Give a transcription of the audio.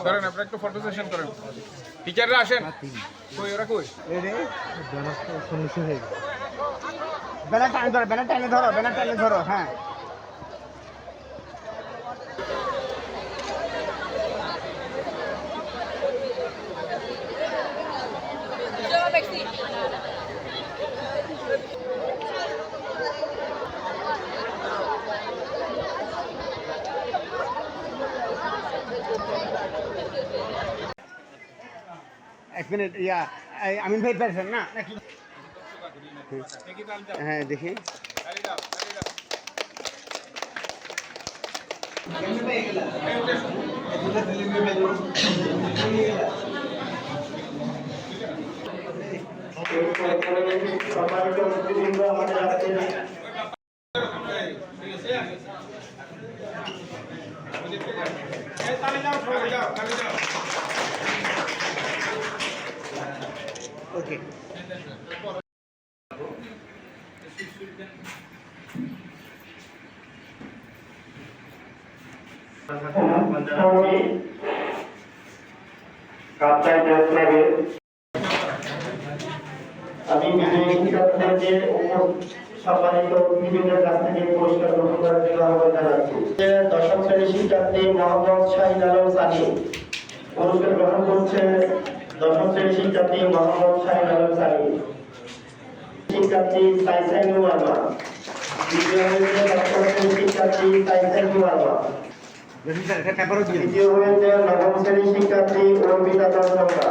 করেন আপনারা একটু ফটো সেশন করেন টিচাররা আসেন কই ওরা কই ব্যানার টানে ধরো হ্যাঁ এক মিনিট ইয়া আমিন ভাই পেয়েছেন না নাকি হ্যাঁ দেখি ওকে আমি শিক্ষার্থীদের সম্মানিত অতিথিদের কাছ থেকে পুরস্কার গ্রহণ করার জন্য আহ্বান জানাচ্ছি। দশম শ্রেণীর শিক্ষার্থী মোহাম্মদ শাহিদ আলম সানি পুরস্কার গ্রহণ করছে। দশম শ্রেণীর শিক্ষার্থী মোহাম্মদ শাহিদ আলম সানি। শিক্ষার্থী সাইসাইনু ওয়ার্মা। দ্বিতীয় হয়েছে দশম শ্রেণীর শিক্ষার্থী সাইসাইনু ওয়ার্মা। তৃতীয় হয়েছে নবম শ্রেণীর শিক্ষার্থী অর্পিতা চন্দ্রা।